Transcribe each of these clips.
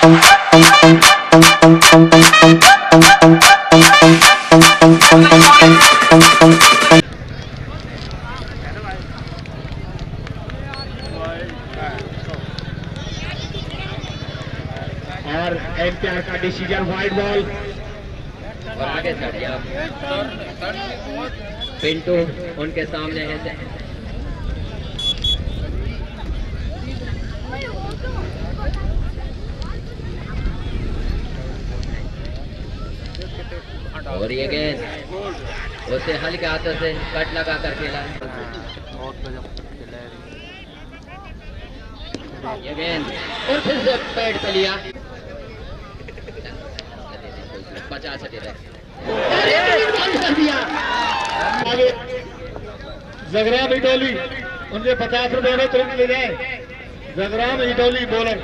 और एम्पायर का decision wide ball. और आगे चढ़िए आप, पिंटू उनके सामने है। और ये गेंद उसे हल्के हाथों से कट लगा कर खेला है। ये गेंद और फिर से पेड़ पे लिया, बचा सके जगराम इटोली उनसे 50 रुपए में तुरंत ले जाए। जगराम इटोली बॉलर।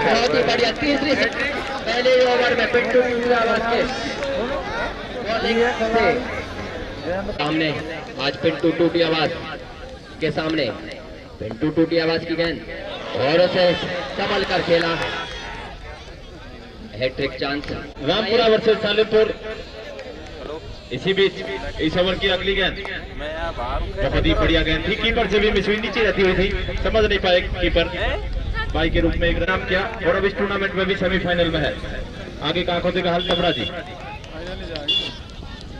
बहुत ही बढ़िया तीसरी पहले ओवर में पिंटू के सामने। आज पिंटू टूटी आवाज के सामने, पिंटू टूटी आवाज की गेंद और उसे संभल कर खेला। Hat-trick chance Rampura versus Salempur. इसी बीच इस ओवर की अगली गेंद बहुत ही बढ़िया गेंद थी, कीपर से भी मिस हुई, नीचे रहती हुई थी, समझ नहीं पाए कीपर, बाई के रूप में एक रन किया और अब इस टूर्नामेंट में भी सेमीफाइनल में है। आगे का आंखों देखा हल तबड़ा जी,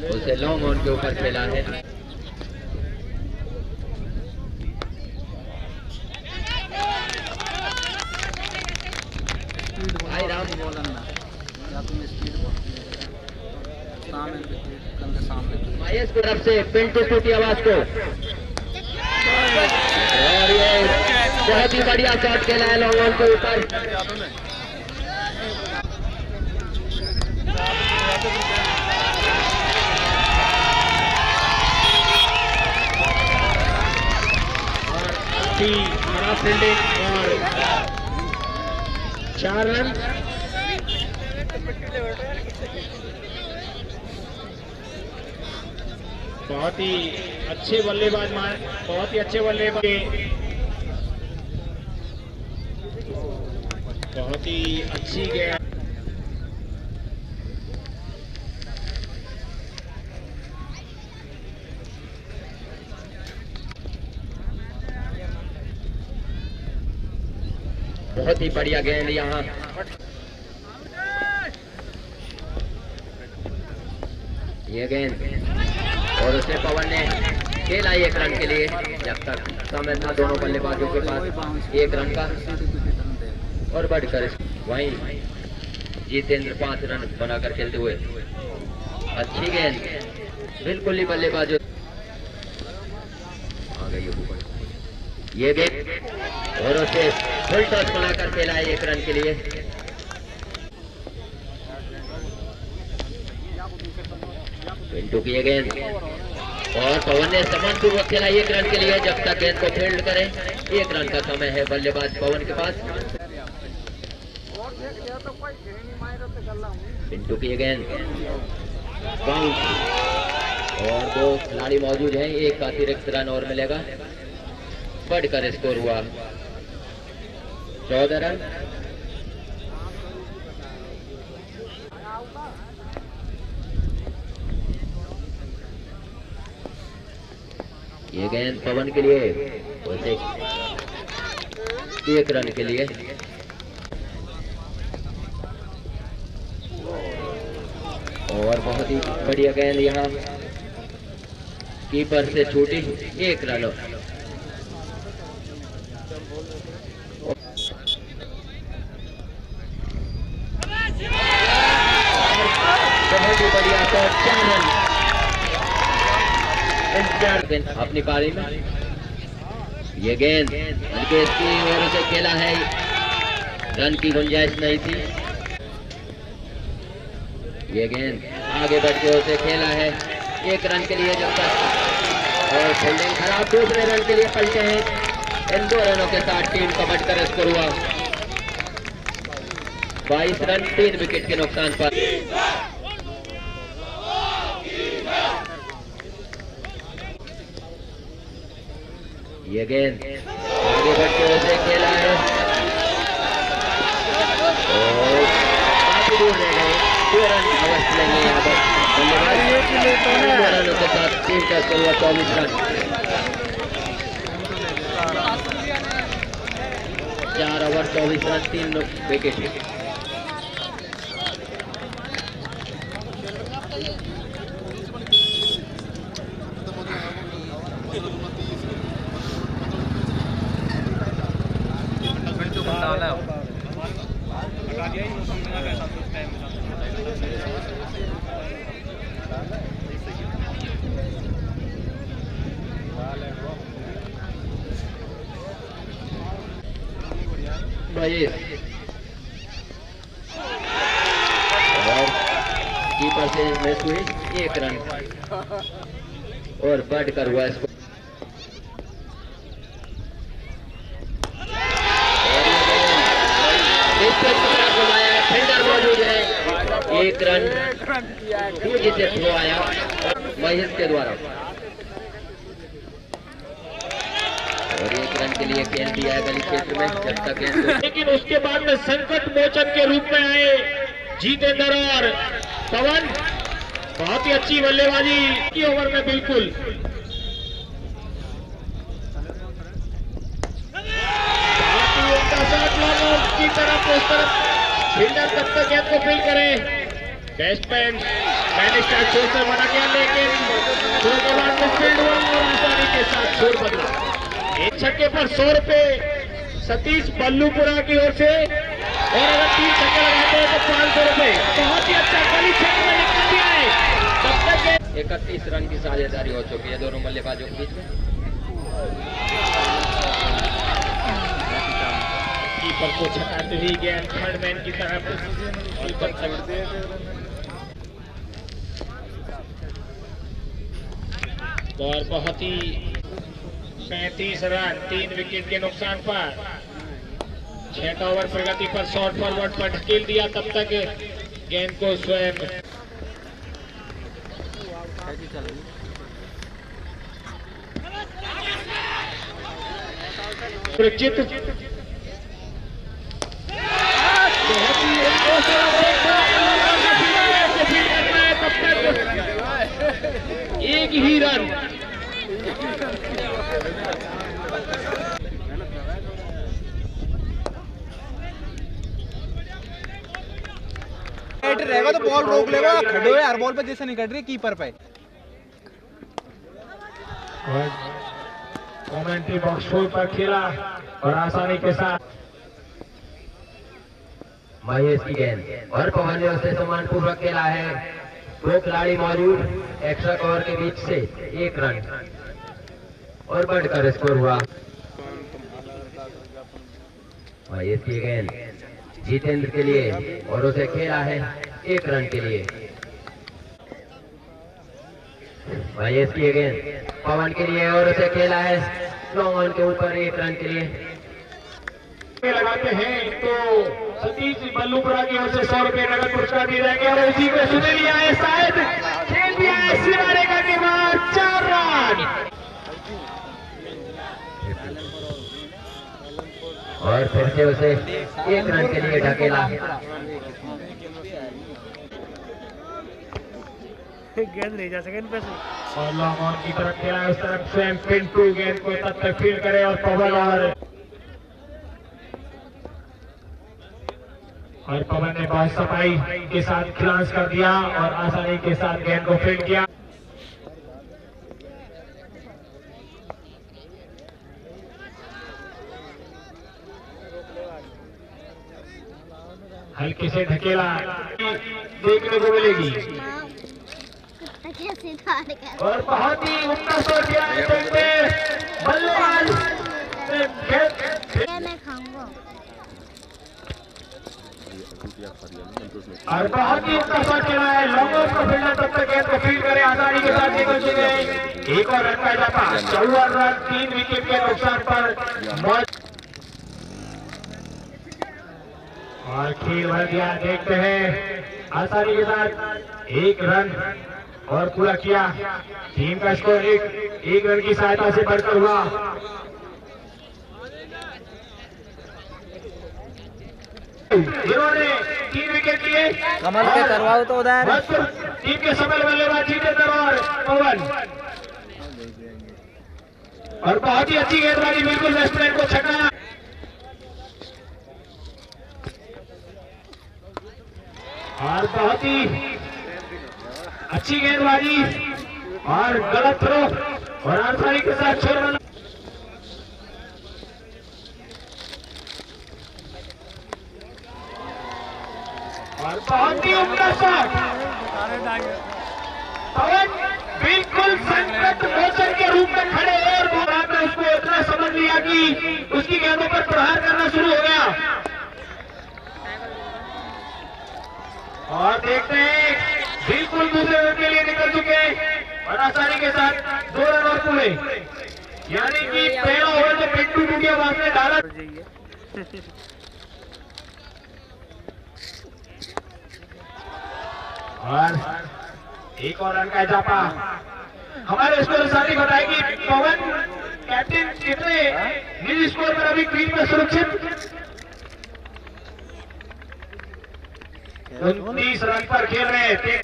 उसे लॉन्ग ऑन के ऊपर खेला है। भाई राम महेश की तरफ से पिंटू टूटी आवाज को, और ये बहुत ही बढ़िया शॉट खेला है लॉन्ग ऑन के ऊपर। खराब फील्डिंग और 4 रन। बहुत ही अच्छे बल्लेबाज बहुत ही अच्छे बल्लेबाज, बहुत ही अच्छी गेंद। बहुत ही बढ़िया गेंद यहाँ, ये गेंद और उसे पवन ने खेला 1 रन के लिए। जब तक समय था दोनों बल्लेबाजों के पास 1 रन का, और बढ़कर वहीं जितेंद्र 5 रन बनाकर खेलते हुए। अच्छी गेंद बिल्कुल ही बल्लेबाजों आ गई, ये गेंद और उसे फुल टॉस बनाकर खेला है 1 रन के लिए। पिंटू की ये गेंद और पवन ने सम्मानपूर्वक खेला 1 रन के लिए। जब तक गेंद को फील्ड करे 1 रन का समय है बल्लेबाज पवन के पास। पिंटू की ये गेंद बाउंस और 2 खिलाड़ी मौजूद हैं, 1 अतिरिक्त रन और मिलेगा। बढ़कर स्कोर हुआ 14 रन। ये गेंद पवन के लिए, उसे 1 रन के लिए। और बहुत ही बढ़िया गेंद यहाँ कीपर से छूटी, 1 रन। बहुत ही बढ़िया शॉट, 4 रन। अपनी पारी में ये गेंद मुकेश की ओर से खेला है, रन की गुंजाइश नहीं थी। ये गेंद आगे बढ़ के उसे खेला है 1 रन के लिए जब तक, और फील्डिंग खराब, दूसरे रन के लिए पलटे हैं। इन 2 रनों के साथ टीम का बढ़कर स्कोर हुआ 22 रन 3 विकेट के नुकसान पर। ये गेंद आगे बढ़ते हुए खेला है और काफी दूर रह गए। 2 रन अवश्य लेंगे यहाँ पर बल्लेबाज। 2 रनों के साथ टीम का स्कोर हुआ 24 रन। 4 over 24 run, 3 wicket. और कीपर से मिस हुई 1 रन और बढ़कर हुआ इसको। फील्डर मौजूद है। 1 रन से थ्रो आया महेश के द्वारा और 1 रन के लिए खेल दिया गली क्षेत्र में जब तक लेकिन उसके बाद में संकट मोचन के रूप में आए जितेंद्र और पवन। बहुत ही अच्छी बल्लेबाजी की ओवर में बिल्कुल की तरफ उस तरफ फील्डर तब तक गेंद को फील्ड करे। बैट्समैन मैंने स्टार्ट छोड़ से मना किया लेकिन थ्रो के बाद में फील्ड हुआ और आसानी के साथ छोड़ बदला। एक छक्के पर 100 रुपए सतीश बल्लूपुरा की ओर से और अगर 3 छक्के लगाते हैं तो 500 रुपए। बहुत ही अच्छा गली क्षेत्र में निकल दिया है। तब तक 31 रन की साझेदारी हो चुकी है दोनों बल्लेबाजों के बीच में। कीपर को छकाते हुए गेंद थर्ड मैन की तरफ और बहुत ही 35 रन 3 विकेट के नुकसान पर 6 ओवर प्रगति पर शॉर्ट फॉरवर्ड पर ढकेल दिया। तब तक गेंद को स्वयं सुरक्षित एक ही रन रहेगा तो बॉल रोक लेगा। खड़े हुए हर बॉल पे जैसे नहीं कट रही कीपर पे। कमेंट्री बॉक्स पर खेला और आसानी के साथ महेश की गेंद और पवन ने उसे सम्मानपूर्वक खेला है। 2 खिलाड़ी मौजूद एक्स्ट्रा कवर के बीच से 1 रन और बढ़कर स्कोर हुआ। महेश की गेंद जितेंद्र के लिए और उसे खेला है 1 रन के लिए। महेश की गेंद पवन के लिए और उसे खेला है लॉन्ग ऑन के ऊपर 1 रन के लिए। लगाते हैं तो सतीश बल्लूपुरा की ओर से 100 रुपए नगद पुरस्कार दिए जाएंगे और इसी को सुने लिया है शायद खेल दिया है सिरारेगा के बाद 4 रन और फिर से उसे 1 रन के लिए ढकेला। गेंद नहीं जा सके इन पे और लॉन्ग ऑन की तरफ खेला है। उस तरफ स्वयं पिंटू गेंद को तब तक फील्ड करे और पवन और पवन ने बहुत सफाई के साथ खिलांस कर दिया और आसानी के साथ गेंद को फील्ड किया। हल्के से ढकेला देखने को मिलेगी और बहुत ही उत्तर शॉट किया बल्लेबाज और बहुत ही उत्तर शॉट खेला है। लॉन्ग ऑन को फील्डर तब तक गेंद को फील्ड करे आसानी के साथ एक और रन का इजाफा। 54 रन 3 विकेट के नुकसान पर और खेल भर दिया। देखते हैं आसानी के साथ 1 रन और पूरा किया। टीम का स्कोर एक रन की सहायता से बढ़कर हुआ जिन्होंने 3 विकेट लिए। कमल के करवाओ तो उधर। टीम के सफल बल्लेबाज जितेंद्र और पवन, और बहुत ही अच्छी गेंदबाजी, बिल्कुल बैट्समैन को छक्का। और बहुत ही अच्छी गेंदबाजी और गलत थ्रो और आसानी के साथ छोड़, और बहुत ही उम्दा शॉट। पवन बिल्कुल संकट मोचन के रूप में खड़े हैं और बाद में उसको इतना समझ लिया कि उसकी गेंदों पर प्रहार करना शुरू हो गया। और देखते हैं बिल्कुल दूसरे ओवर के लिए निकल चुके और आसानी के साथ 2 रन और पूरे, यानी कि पहला ओवर जो पिंटू टूटिया बाद में डाला। और एक और रन का इजाफा। हमारे स्कोर साथी बताए कि पवन कैप्टन कितने निज स्कोर पर अभी ग्रीन में सुरक्षित 29 रन पर खेल रहे थे।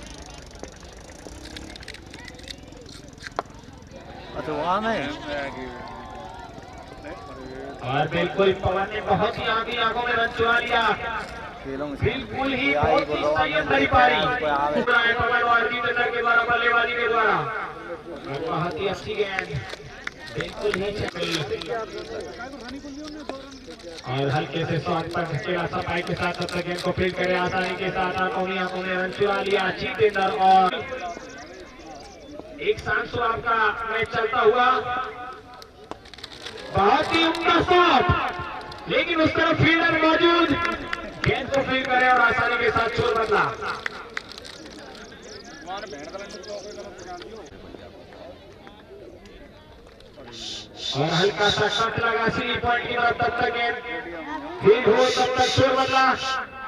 और बिल्कुल पवन ने बहुत ही आंखों में रन चुरा लिया, बिल्कुल ही बहुत ही संयम भरी पारी पवन और जितेंद्र के द्वारा बल्लेबाजी के द्वारा। बहुत ही अच्छी गेंद, बिल्कुल ही और हल्के से शॉट पर धकेला सफाई के साथ तब तक गेंद को फील्ड करे आसानी के साथ आंखों में रन चुरा लिया जितेंद्र। और एक सांसो आपका मैच चलता हुआ, बहुत ही उम्दा शॉट, लेकिन उस तरफ फील्डर मौजूद, गेंद को फील्ड करे और आसानी के साथ छोड़ बदला। और हल्का सा कट लगा 3 पॉइंट की तरफ, तब तक गेंद फील्ड हो तब तक छोड़ बदला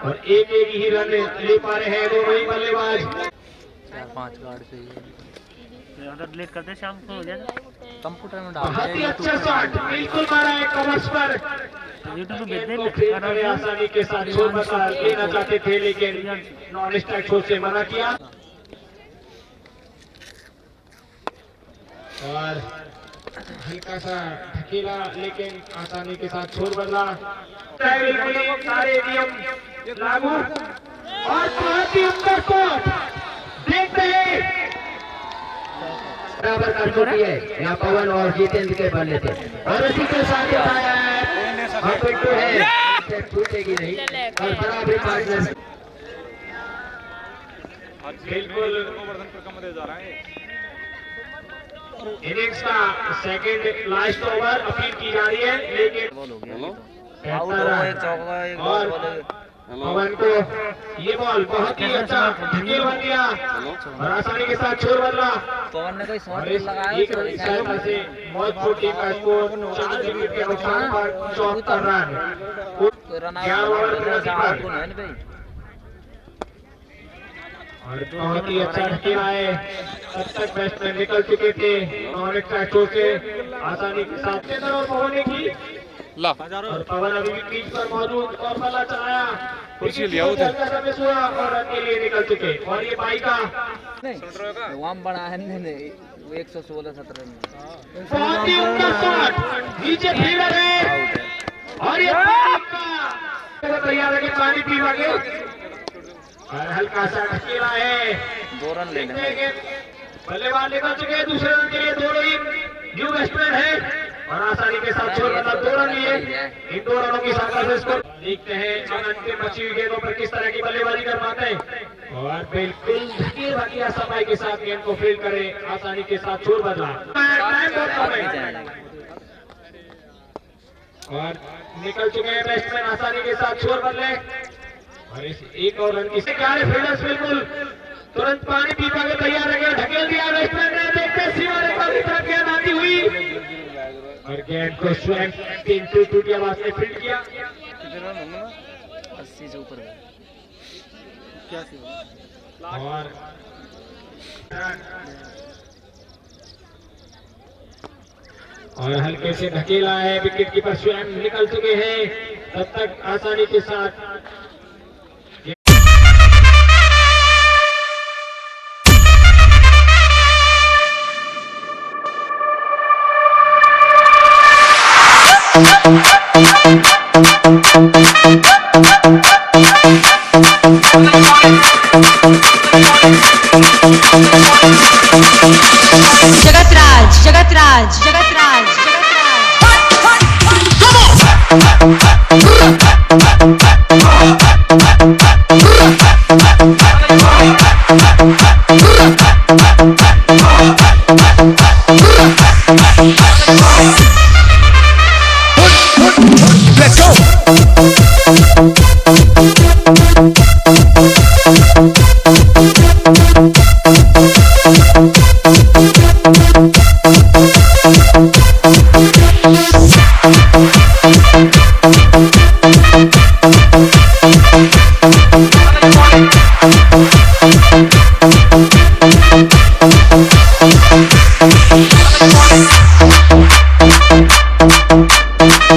और एक ही रन ले पा रहे हैं दोनों ही बल्लेबाज। 4-5 गार्ड चाहिए, अगर डिलीट कर दे शाम को हो जाएगा। कंप्यूटर में डाल। बहुत ही अच्छा शॉट, बिल्कुल मारा है कवर्स पर, यूट्यूब पे भेज गेंद को फील्ड करे आसानी के साथ छोड़ बदला लेना चाहते थे लेकिन नॉन स्ट्राइक छोड़ से मना किया। और हल्का सा धकेला लेकिन आसानी के साथ छोड़ बदला, सारे नियम लागू और बहुत ही उम्दा शॉट। देखते हैं बराबर कर चुकी है यहाँ पवन और जितेंद्र के बल्ले थे और इसी के साथ आया है पिंटू है, छूटेगी नहीं और बराबर पार्टनर। बिल्कुल इनिंग्स का सेकंड लास्ट ओवर अपील की जा रही है, लेकिन और पवन को ये बॉल बहुत ही अच्छा धकेल बन गया और आसानी के साथ छोड़ बदला। पवन ने कोई शॉट एक लगाया से मौजपूर टीम का स्कोर 4 विकेट के नुकसान पर 74 रन। 11 ओवर और बहुत ही अच्छा धकेला है, तब तक बैट्समैन निकल चुके थे नॉन स्ट्राइक से आसानी के साथ। और पवन ने की और पवन अभी भी पिच पर मौजूद और बल्ला चलाया, और रन के लिए निकल चुके। और ये बाई का वहां बड़ा है नहीं 116-17 में बहुत ही उम्दा शॉट, नीचे फील्डर है और ये तैयार है कि पानी पीवागे और हल्का सा धकेला है। 2 रन लेने बल्लेबाज निकल चुके हैं, दूसरे रन के लिए दोनों ही न्यू बैट्समैन है और आसानी के साथ छोड़ बदला 2 रन लिए। इन 2 रनों की सहायता से इसको देखते हैं अंतिम बची हुई गेंदों पर किस तरह की बल्लेबाजी कर पाते हैं। और बिल्कुल धकेल भकिया सफाई के साथ गेंद को फील्ड करे आसानी के साथ छोड़ बदला और निकल चुके हैं बैट्समैन आसानी के साथ छोड़ बदले। और इस एक और रन की फील्डर्स बिल्कुल तुरंत पानी पी पाके तैयार रहे, ढकेल दिया बैट्समैन ने, देखते सीमा रेखा की तरफ गेंद आती हुई और गेंद को स्वयं पिंटू टूटिया ने फील्ड किया। 80 से ऊपर और हल्के से धकेला है, विकेट कीपर स्वयं निकल चुके हैं, तब तक आसानी के साथ Jagatraj Jagatraj Jagatraj Let's go!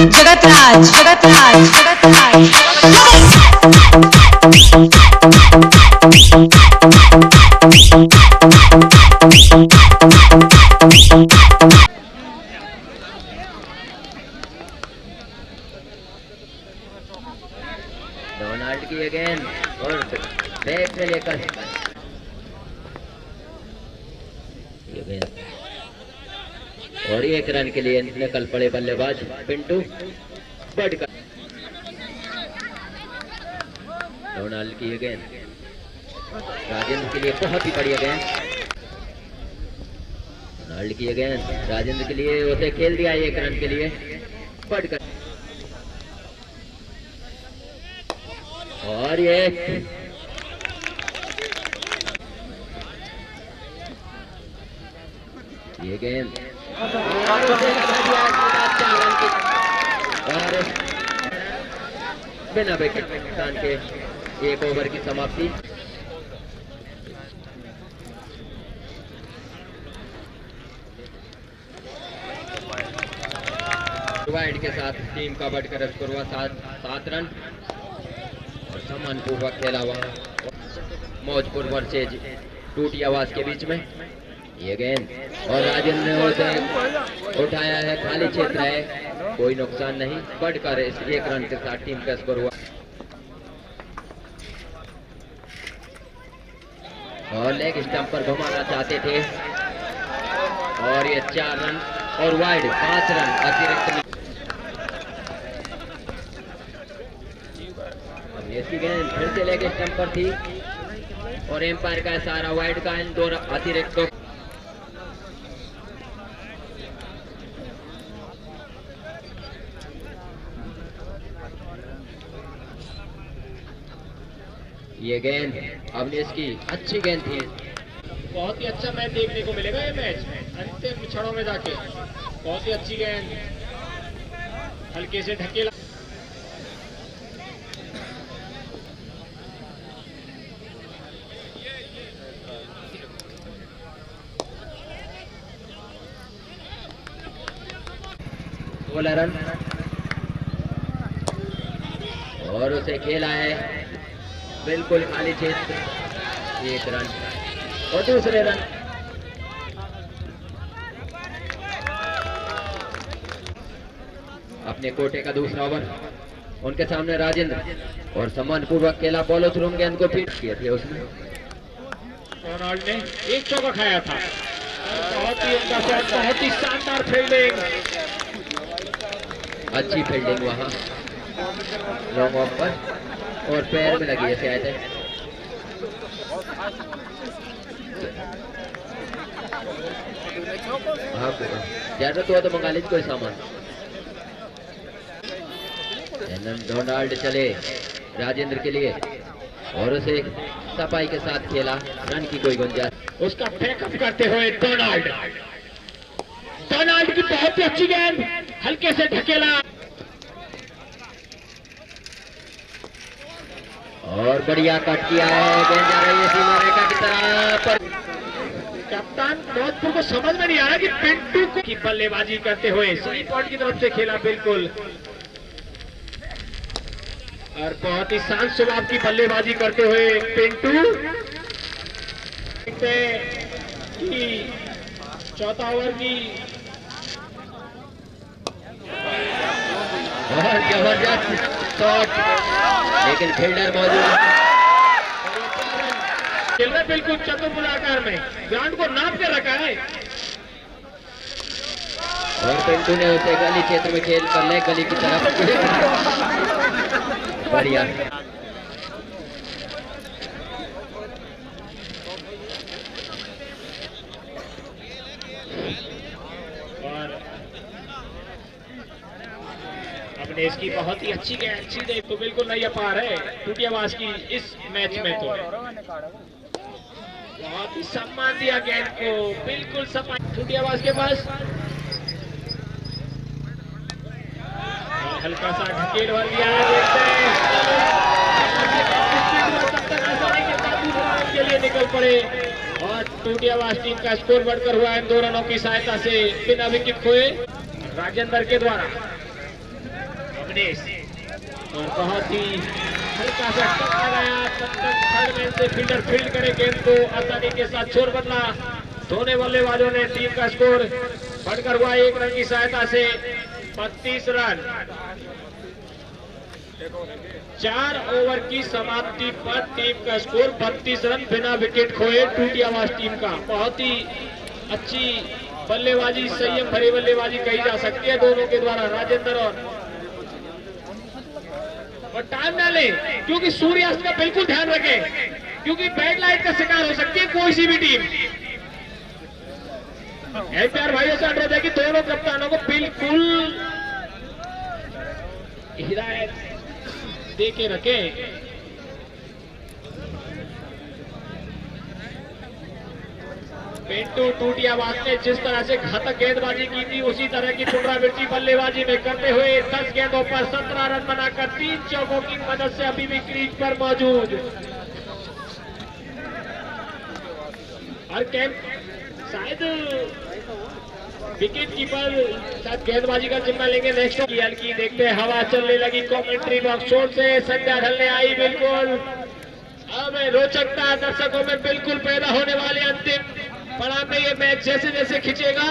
Jagatraj Jagatraj Jagatraj Donald की अगेन और बैक में लेकर ये गेंद और 1 रन के लिए निकल पड़े बल्लेबाज पिंटू बढ़कर। डोनाल्ड की ये गेंद राजेंद्र के लिए बहुत ही बढ़िया गेंद। डोनाल्ड की ये गेंद राजेंद्र के लिए उसे खेल दिया 1 रन के लिए बढ़कर। और ये गेंद और बिना विकेट नुकसान के 1 ओवर की समाप्ति। वाइड के साथ टीम का बढ़कर स्कोर हुआ 7 रन और सम्मानपूर्वक खेला हुआ मौजपुर वर्सेज टूटी आवाज के बीच में ये गेंद और राजेंद्र ने उसे उठाया है, खाली क्षेत्र है, कोई नुकसान नहीं, बढ़कर 1 रन के साथ टीम का स्कोर हुआ। और लेग स्टंप पर घुमाना चाहते थे और ये 4 रन और वाइड 5 रन अतिरिक्त। इसकी गेंद फिर से लेग स्टंप पर थी और एम्पायर का इशारा वाइड का, इन 2 अतिरिक्त। ये गेंद अवनीश की अच्छी गेंद थी। बहुत ही अच्छा मैच देखने को मिलेगा ये मैच अंतिम क्षणों में जाके। बहुत ही अच्छी गेंद हल्के से ढकेला। रन और उसे खेला है बिल्कुल खाली क्षेत्र, 1 रन और दूसरे रन। अपने कोटे का दूसरा ओवर उनके सामने राजेंद्र और सम्मानपूर्वक खेला बॉलो थ्रू गेंद को फीड किए थे उसने। डोनाल्ड ने 1 चौका खाया था। बहुत ही उनका शॉट, बहुत ही शानदार फील्डिंग, अच्छी फील्डिंग वहां लॉन्ग ऑफ पर और पैर में लगी है शायद। जरूरत हुआ तो मंगा लीजिए कोई सामान। डोनाल्ड चले राजेंद्र के लिए और उसे सफाई के साथ खेला, रन की कोई गुंजाइश। उसका बैकअप करते हुए डोनाल्ड की बहुत ही अच्छी गेंद, हल्के से ढकेला और बढ़िया कट किया है, गेंद जा रही है सीमा रेखा की तरफ पर। कप्तान मौजपुर को समझ में नहीं आ रहा कि पिंटू की बल्लेबाजी करते हुए सही पॉइंट की तरफ से खेला बिल्कुल, और बहुत ही शांत स्वभाव की बल्लेबाजी करते हुए पिंटू की चौथा ओवर की और जबरदस्त शॉट, लेकिन फील्डर मौजूद। खेल रहे बिल्कुल चतुर्भुजाकार में, ग्राउंड को नाप के रखा है। और पिंटू ने उसे गली क्षेत्र में खेल कर ले, गली की तरफ। बढ़िया। और अपने इसकी बहुत ही अच्छी गेंद सीधे तो बिल्कुल नहीं पार है टूटियावास की इस मैच में। तो बहुत ही सम्मान दिया गेंद को, बिल्कुल सम्मान टूटियावास के पास। हल्का सा ढकेल भर दिया है, देखते हैं के लिए निकल पड़े और टूटियावास टीम का स्कोर बढ़कर हुआ है 2 रनों की सहायता से बिना विकेट खोए राजेंद्र के द्वारा। और बहुत ही हल्का सा टक्कर आया, थर्ड मैन से फील्डर फील्ड करे गेंद को आसानी के साथ छोड़ बदला। दोनों बल्लेबाजों ने टीम का स्कोर बढ़कर हुआ 1 रन की सहायता से 32 रन। 4 ओवर की समाप्ति पर टीम का स्कोर 32 रन बिना विकेट खोए टूटियावास टीम का। बहुत ही अच्छी बल्लेबाजी, संयम भरी बल्लेबाजी कही जा सकती है दोनों के द्वारा, राजेंद्र और टाइम ना लें क्योंकि सूर्यास्त का बिल्कुल ध्यान रखें क्योंकि बैड लाइट का शिकार हो सकती है कोई सी भी टीम। प्यार भाइयों से अनुरोध है कि दोनों कप्तानों को बिल्कुल हिदायत दे के रखें। पिंटू टूटियावास ने जिस तरह से घातक गेंदबाजी की थी उसी तरह की पुनरावृत्ति बल्लेबाजी में करते हुए 10 गेंदों पर 17 रन बनाकर 3 चौकों की मदद से अभी भी क्रीज पर मौजूद। और कैंप शायद विकेट कीपर शायद गेंदबाजी का जिम्मा लेंगे नेक्स्ट की। देखते हैं हवा चलने लगी कमेंट्री बॉक्स छोड़ से, संध्या ढलने आई बिल्कुल। अब रोचकता दर्शकों में बिल्कुल पैदा होने वाले अंतिम पड़ाव में ये मैच जैसे जैसे खिंचेगा।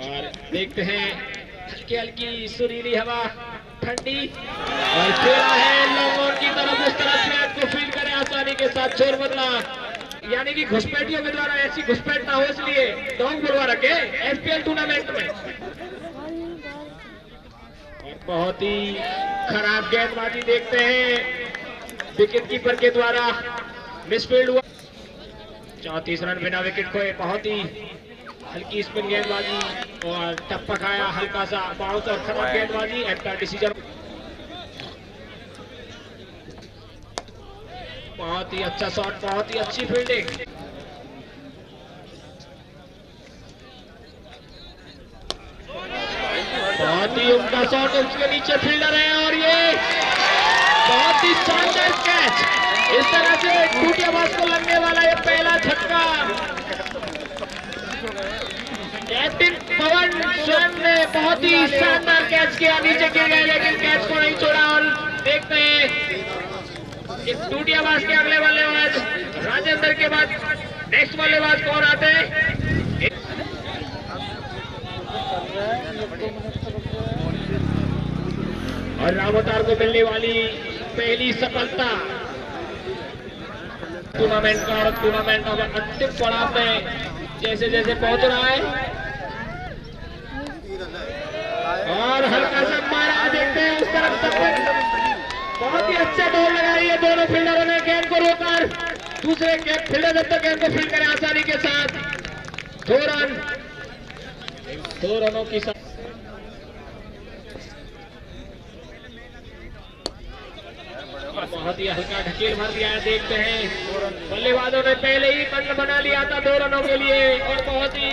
और देखते हैं हल्की हल्की सुरीली हवा ठंडी और खेला है लॉन्ग की तरफ, उस तरफ फ्लैट को फील्ड करे आसानी के साथ छोर बदला। यानी कि घुसपैठियों के द्वारा ऐसी घुसपैठ ना हो इसलिए डॉग बुलवा रखे एसपीएल टूर्नामेंट में। बहुत ही खराब गेंदबाजी देखते हैं विकेट कीपर के द्वारा, मिसफील्ड हुआ। 34 रन बिना विकेट खोए। बहुत ही हल्की स्पिन गेंदबाजी और टप्पा खाया, हल्का सा बाउंस और खराब गेंदबाजी। एंड डिसीजन बहुत ही अच्छा शॉट, बहुत ही अच्छी फील्डिंग। बहुत ही उम्दा शॉट, उसके नीचे फील्डर है और ये बहुत ही शानदार कैच। इस तरह से टूटियावास को लगने वाला ये पहला छक्का कैप्टन पवन स्वयं ने बहुत ही शानदार कैच किया, नीचे गिर गए लेकिन कैच को नहीं छोड़ा। और देखते हैं इस टूटियावास के अगले बल्लेबाज राजेंद्र के बाद नेक्स्ट बल्लेबाज कौन आते हैं। और रामोतार को मिलने वाली पहली सफलता टूर्नामेंट का, और टूर्नामेंट का अंतिम पड़ाव में जैसे जैसे पहुंच रहा है। और हल्का सा मारा, देखते हैं उस तरफ तक बहुत ही अच्छा दौड़ लगाई है दोनों फील्डरों ने गेंद को रोकर। दूसरे फील्डर जब तक गेंद को फील्ड करे आसानी के साथ 2 रनों की बहुत ही हल्का ढकेल भर दिया है। देखते हैं बल्लेबाजों ने पहले ही मंत्र बना लिया था 2 रनों के लिए और बहुत ही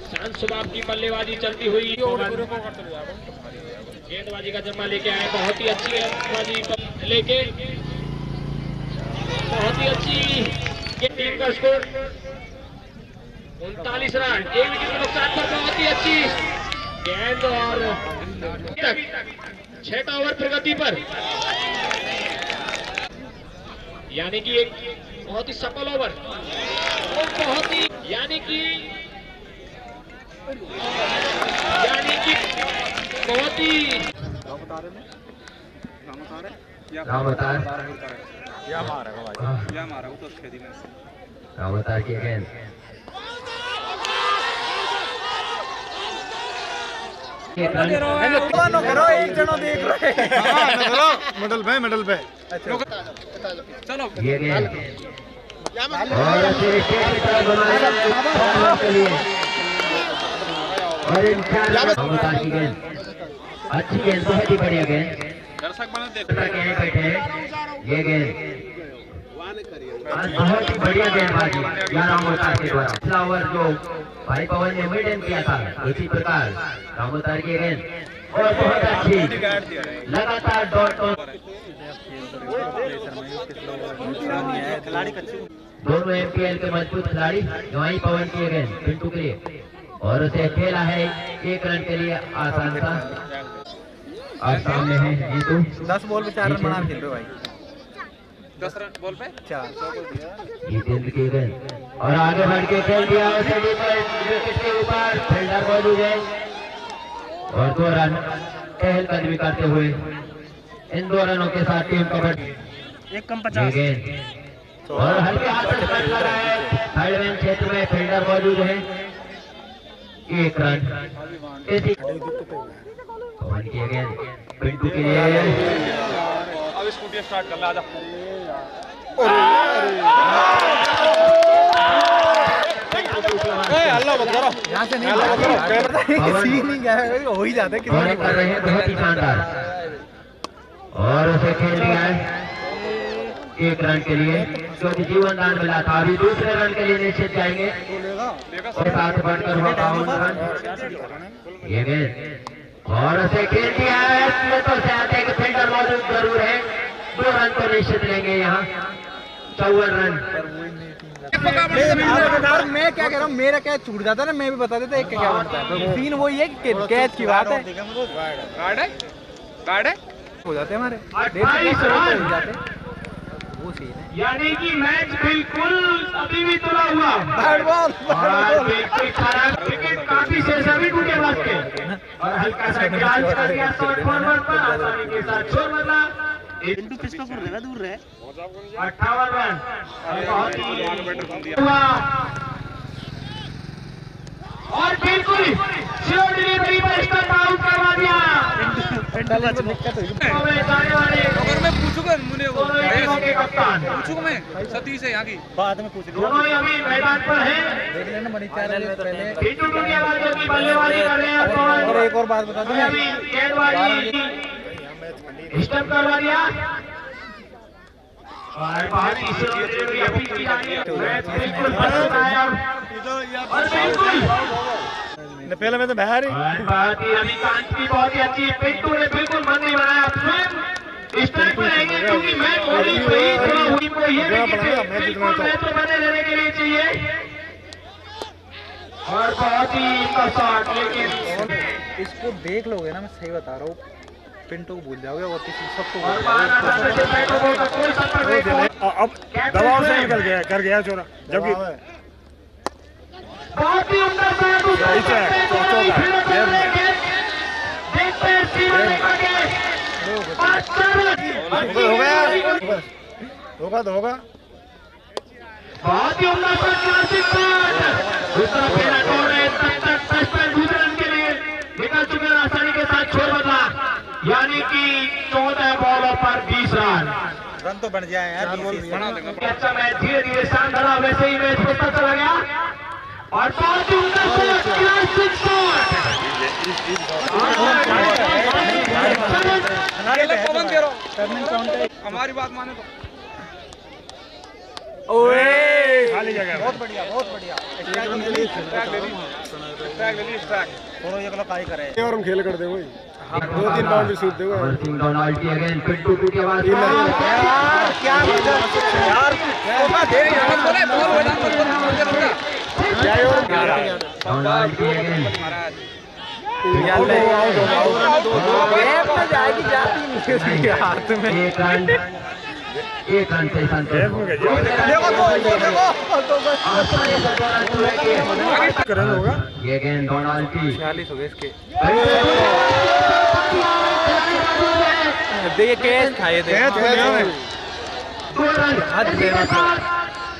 शांत स्वभाव की बल्लेबाजी चलती हुई गेंदबाजी का जमा लेके आए। बहुत ही अच्छी गेंदबाजी लेके बहुत ही अच्छी टीम का स्कोर 39 रन, 1 विकेट के नुकसान पर बहुत ही अच्छी गेंद और 6 ओवर प्रगति पर, यानी कि एक बहुत ही सफल ओवर और बहुत ही यानी कि यानी कि बहुत ही रामवतार रामवतार की गेंद एक जनो देख रहे मिडल पे चलो ये गेंद और फिर के लिए और रामवतार की गेंद अच्छी गेंद बहुत ही बढ़िया गेंद दर्शक बने देखो यहीं बैठे हैं ये गेंद बहुत ही बढ़िया गेंदबाजी रामवतार के द्वारा पिछला ओवर जो भाई पवन ने मेडन किया था उसी प्रकार रामवतार की गेंद और बहुत अच्छी लगातार डॉट दोनों एमपीएल के मजबूत खिलाड़ी वहीं पवन की गेंद पिंटू के लिए और उसे खेला है 1 रन के लिए आसान सा और सामने है जीतू 10 बॉल पे 4 रन बना खेल रहे भाई 10 रन बॉल पे 4 जितेंद्र की गेंद और आगे बढ़ के खेल दिया उसे विकेट के ऊपर फील्डर मौजूद है और 2 रन चहलकदमी करते हुए इन 2 रनों के साथ टीम कबड्डी 1.50 गेंद और हल्के हाथ से कट लगा है थर्ड मैन क्षेत्र में फील्डर मौजूद है 1 रन इसी पवन की गेंद पिंटू के लिए अब स्कूटी स्टार्ट कर ले आजा अल्लाह मत करो यहां से नहीं सीन नहीं गया है हो ही जाता है और कर रहे हैं बहुत ही शानदार और उसे खेल दिया है 1 रन के लिए क्योंकि जीवन दान मिला था अभी दूसरे रन के लिए निश्चित जाएंगे और साथ बढ़कर हुआ 52 रन ये गेंद और उसे खेल दिया है इसमें तो चाहते कि फील्डर मौजूद जरूर है 2 रन तो निश्चित लेंगे यहाँ 54 रन मैं क्या कह रहा हूँ मेरा कैच छूट जाता है ना मैं भी बता देता एक क्या बनता है सीन वही है कि कैच की बात है गार्ड है हो जाते हैं हमारे हो जाते वो सीन है यानी कि मैच बिल्कुल अभी भी तुला हुआ बैट बॉल बिल्कुल खराब विकेट काफी से सभी टूटे वास्ते और हल्का सा ड्राइव कर दिया शॉर्ट फॉरवर्ड पर आसानी के साथ छोड़ बदला पिंटू किसका कर देगा दूर रहे 58 रन बहुत ही हुआ और बिल्कुल श्योर डिलीवरी पर स्टंप आउट करवा दिया दिक्कत हुई जाने वाले अगर मैं पूछूंगा मुझे वो दोनों टीमों के कप्तान पूछूंगा मैं सतीश है यहाँ की बाद में पूछ दोनों ही अभी मैदान पर हैं देख लेना बड़ी 4 रन पहले पिंटू टूटियावाल जो कि बल्लेबाजी कर रहे हैं और एक और बात बता दूं अभी गेंदबाजी स्टंप करवा दिया और बहुत ही श्योर डिलीवरी अपील की जा रही है मैच बिल्कुल पसंद आया और बिल्कुल पहले में तो बाहर ही बहुत ही रविकांत की बहुत ही अच्छी पिंटू ने बिल्कुल मन नहीं बनाया स्वयं स्ट्राइक पर रहेंगे क्योंकि मैच होली हुई को ये बिल्कुल मैच तो बने रहने के लिए चाहिए और बहुत ही शॉट लेकिन इसको देख लोगे ना मैं सही बता रहा हूँ पिंटू को भूल जाओगे और किसी सबको और बाहर आने से बैटों को कोई संपर्क नहीं अब दबाव से निकल गया कर गया छोरा जबकि बहुत ही उम्दा शॉट देखते हैं सीमा का गेंद होगा तो होगा बहुत ही उम्दा शॉट क्लासिक शॉट दूसरा खेला छोड़ रहे तब तक 10 रन दूसरे रन के लिए निकल चुके हैं आसानी के साथ छोड़ बदला यानी कि 14 बॉलों पर 20 रन तो बन जाए यार अच्छा मैच धीरे धीरे शान धरा वैसे ही मैच होता चला गया और बहुत ही उम्दा शॉट क्लासिक शॉट पवन दे रहा हूँ हमारी बात माने तो खाली जगह बहुत बढ़िया स्ट्राइक थोड़ा ये लोग काय करे और हम खेल कर दे वही 2-3 बाउंड्री शूट दे और सिंह डोनाल्ड की अगेन पिंटू की आवाज क्या यार डोनाल्ड की अगेन जाएगी जाती नहीं हाथ में 1 रन एक रन से संतोष देखो देखो तो बस रन होगा। ये गेंद डोनाल्ड की 46 हो गए इसके। देखिए कैच था ये, कैच हो गया है। 2 रन हद दे रहा था।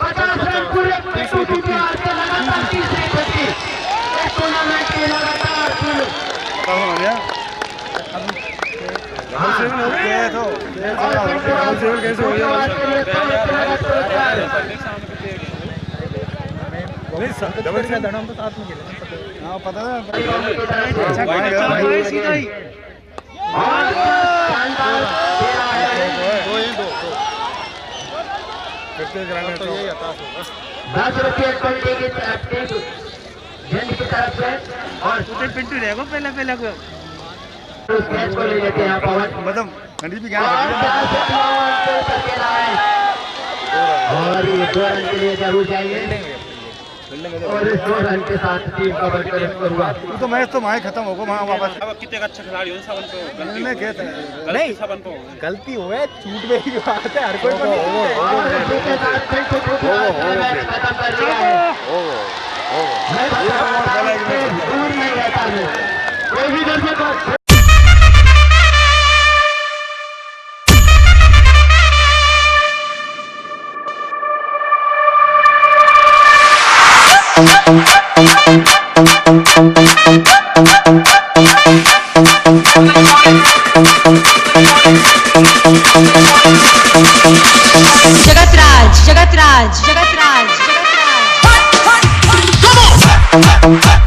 50 रन पूरे टूर्नामेंट के लगातार तीसरी गति इस टूर्नामेंट की लगातार कहाँ आ गया? डबल सेवन हो गया तो डबल सेवन कैसे हो गया? नहीं डबल सेवन हम तो साथ में खेले। हाँ पता है। कितने रन है तो 10 रुपये ट्वेंटी की तरफ से गेंद की तरफ से और पिंटू रहेगा पहले पहले को उस कैच को ले लेते हैं पवन मतलब ठंडी भी और ये 2 रन के लिए जरूर जाएंगे और इस 2 रन के साथ टीम का बढ़कर स्कोर हुआ। तो मैच तो वहाँ खत्म होगा वहाँ वापस। अब कितने अच्छा खिलाड़ी हो सबन को मैं कहता है नहीं सबन को गलती हो है, छूट गई की बात है, हर कोई को नहीं और इसी के साथ फिर से दूसरा मैच खत्म कर दिया है। मैं दूर नहीं रहता हूँ कोई भी दर्शक Jagatraj, Jagatraj, Jagatraj, Jagatraj.